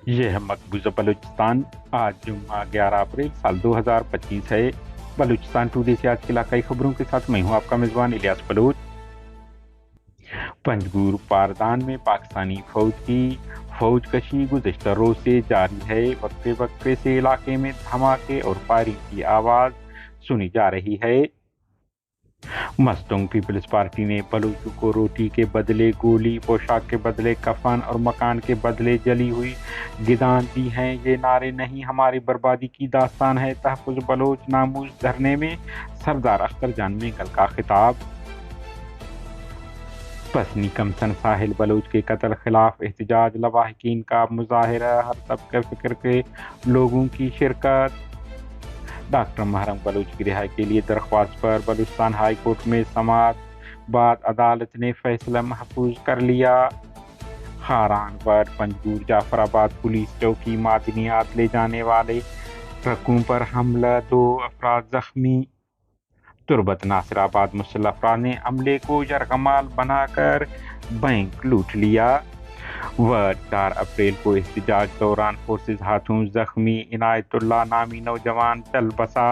ये है मकबूजा बलूचिस्तान। आज जुम्मा 11 अप्रैल साल 2025 है। बलूचिस्तान टुडे से आज की इलाकाई खबरों के साथ मैं हूँ आपका मेजबान इलियास बलूच। पंजगुर पारदान में पाकिस्तानी फौज की फौजकशी गुज़श्ता रोज से जारी है। वक्फे वक्फे से इलाके में धमाके और फायरिंग की आवाज सुनी जा रही है। मस्तूंग पीपल्स पार्टी ने बलूचों को रोटी के बदले गोली, पोशाक के बदले कफन और मकान के बदले जली हुई गिदान दी हैं। ये नारे नहीं हमारी बर्बादी की दास्तान है। तहफ़्फ़ुज़ बलोच नामूस धरने में सरदार अख्तर जान मेंगल का खिताब। पसनी कमसन साहिल बलूच के कत्ल खिलाफ एहतजाज, लवाहिकीन का मुजाहिरा, हर तबके फ़िक्र के लोगों की शिरकत। डॉक्टर महरम बलूच की रिहाई के लिए दरख्वास्त पर बलूचिस्तान हाई कोर्ट में समाअत, बाद अदालत ने फैसला महफूज कर लिया। खारान पर पंजगुर जाफराबाद पुलिस चौकी मादनियात ले जाने वाले ट्रकों पर हमला, 2 अफराद जख्मी। तुरबत नासिराबाद मुसल्लह अफराद ने अमले को यरगमाल बनाकर बैंक लूट लिया। व 4 अप्रैल को एहतजाज दौरान फोर्सेज हाथों जख्मी इनायतुल्लाह नामी नौजवान चल बसा।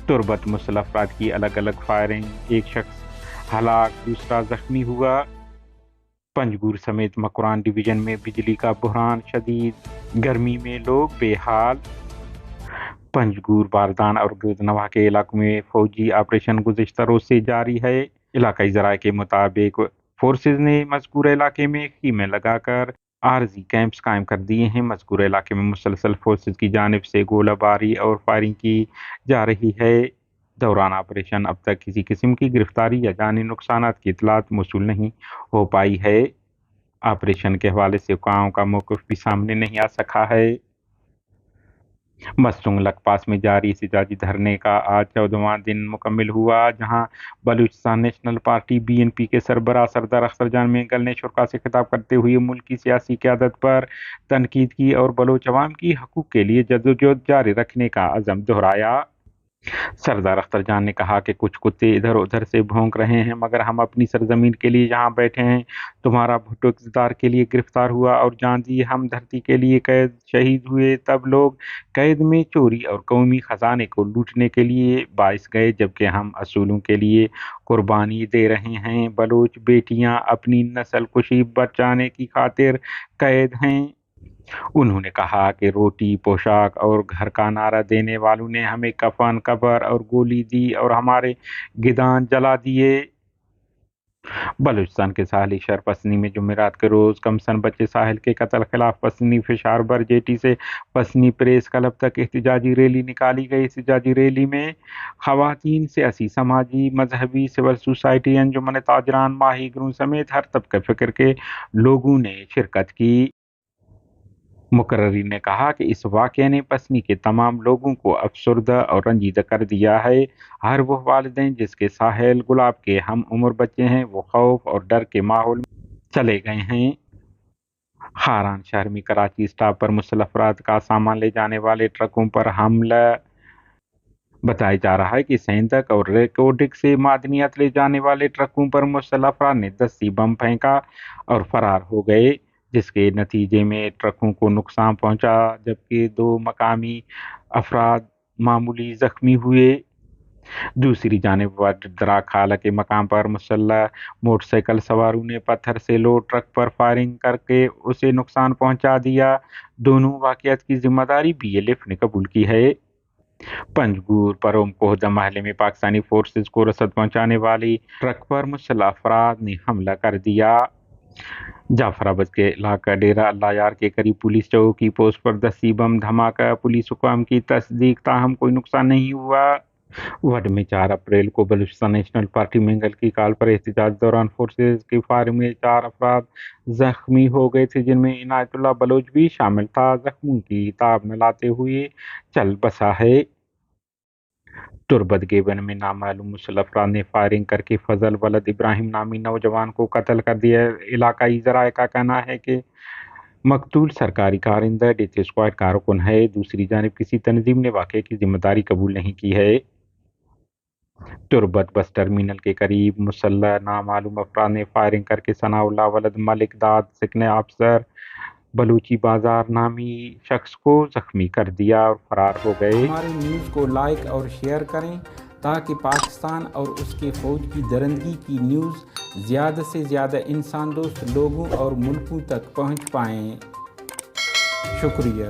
तुरबत मुसल्लह अफराद की अलग अलग फायरिंग, एक शख्स हलाक, दूसरा जख्मी हुआ। पंजगुर समेत मकरान डिवीजन में बिजली का बुहरान शदीद, गर्मी में लोग बेहाल। पंजगुर बारदान और गिरदनवा के इलाकों में फौजी ऑपरेशन गुज़श्ता रोज से जारी है। इलाकाई ज़राए के मुताबिक फोर्सेज ने मज़कूर इलाके में ख़ीमे लगाकर आरजी कैंप्स कायम कर दिए हैं। मज़कूर इलाके में मुसलसल फोर्सेज की जानिब से गोलाबारी और फायरिंग की जा रही है। दौरान ऑपरेशन अब तक किसी किस्म की गिरफ्तारी या जानी नुकसानात की इतलात मौसूल नहीं हो पाई है। ऑपरेशन के हवाले से हुक्काम का मौक़िफ़ भी सामने नहीं आ सका है। मस्तूंग लखपास में जारी एहतजाजी धरने का आज 14वां दिन मुकम्मिल हुआ, जहां बलूचिस्तान नेशनल पार्टी BNP के सरबराह सरदार अख्तर जान मेंगल ने शुरा से खिताब करते हुए मुल्क की सियासी क़यादत पर तनकीद की और बलोच अवाम की हकूक़ के लिए जद्दोजहद जारी रखने का अज़म दोहराया। सरदार अख्तर जान ने कहा कि कुछ कुत्ते इधर उधर से भौंक रहे हैं, मगर हम अपनी सरजमीन के लिए यहाँ बैठे हैं। तुम्हारा भुट्टो इक़्तिदार के लिए गिरफ्तार हुआ और जान दी, हम धरती के लिए कैद शहीद हुए। तब लोग कैद में चोरी और कौमी खजाने को लूटने के लिए बाइस गए, जबकि हम असूलों के लिए कुर्बानी दे रहे हैं। बलोच बेटियां अपनी नस्ल कुशी बचाने की खातिर कैद हैं। उन्होंने कहा कि रोटी, पोशाक और घर का नारा देने वालों ने हमें कफन, कब्र और गोली दी और हमारे गिदान जला दिए। बलूचिस्तान के साहली शहर पसनी में जुमेरात के रोज कमसन बच्चे साहिल के कत्ल खिलाफ पसनी फिशारबर जेटी से पसनी प्रेस क्लब तक एहतजाजी रैली निकाली गई। एहतजाजी रैली में खवातीन, सियासी, समाजी, मजहबी, सिविल सोसाइटी, अंजुमन ताजरान, माहीगीरों समेत हर तबके फिक्र के लोगों ने शिरकत की। मुकर्रिर ने कहा कि इस वाक़ये ने पसनी के तमाम लोगों को अफसरदा और रंजीदा कर दिया है। हर वो वालिदैन जिसके साहिल गुलाब के हम उम्र बच्चे हैं, वो खौफ और डर के माहौल में चले गए हैं। खारान शहर में कराची स्टॉप पर मुसल्लह अफराद का सामान ले जाने वाले ट्रकों पर हमला। बताया जा रहा है कि सेंधक और रेकोडिक से मादनियात ले जाने वाले ट्रकों पर मुसल्लह अफराद ने दस्ती बम फेंका और फरार हो गए, जिसके नतीजे में ट्रकों को नुकसान पहुंचा, जबकि 2 मकामी अफराद मामूली जख्मी हुए। दूसरी जानिब वडदरा खाला के मकाम पर मुसल्लह मोटरसाइकिल सवारों ने पत्थर से लोड ट्रक पर फायरिंग करके उसे नुकसान पहुंचा दिया। दोनों वाक़यात की जिम्मेदारी BLF ने कबूल की है। पंजगुर परोम कोहदा महल में पाकिस्तानी फोर्सेज को रसद पहुंचाने वाली ट्रक पर मुसल्लह अफराद ने हमला कर दिया। जाफराबाद के इलाका डेरा अल्लाह यार के करीब पुलिस चौकी पोस्ट पर दस्ती बम धमाका, पुलिस हुकाम की तस्दीक, ताहम कोई नुकसान नहीं हुआ। वड में 4 अप्रैल को बलूचिस्तान नेशनल पार्टी मेंगल की कॉल पर एहतजाज दौरान फोर्सेज की फायरिंग में 4 अफराद जख्मी हो गए थे, जिनमें इनायतुल्लाह बलोच भी शामिल था। जख्मों की ताब न लाते हुए चल बसा है। तुरबत गेबन में नामालूम मुसल्लह अफराद ने फायरिंग करके फजल वलद इब्राहिम नामी नौजवान को कत्ल कर दिया। इलाकाई ज़राए का कहना है कि मकतूल सरकारी कारिंदा डेथ स्क्वाड कारकुन है। दूसरी जानिब किसी तंजीम ने वाक़ये की जिम्मेदारी कबूल नहीं की है। तुरबत बस टर्मिनल के करीब मुसल्लह नामालूम अफराद ने फायरिंग करके सनाउल्लाह वलद मलिक दाद सिकने अफसर بلوچی بازار نامی شخص کو زخمی کر دیا اور فرار ہو گئے۔ ہماری نیوز کو لائک اور شیئر کریں تاکہ پاکستان اور اس کے فوج کی درندگی کی نیوز زیادہ سے زیادہ انسان دوست لوگوں اور ملکوں تک پہنچ پائیں۔ شکریہ۔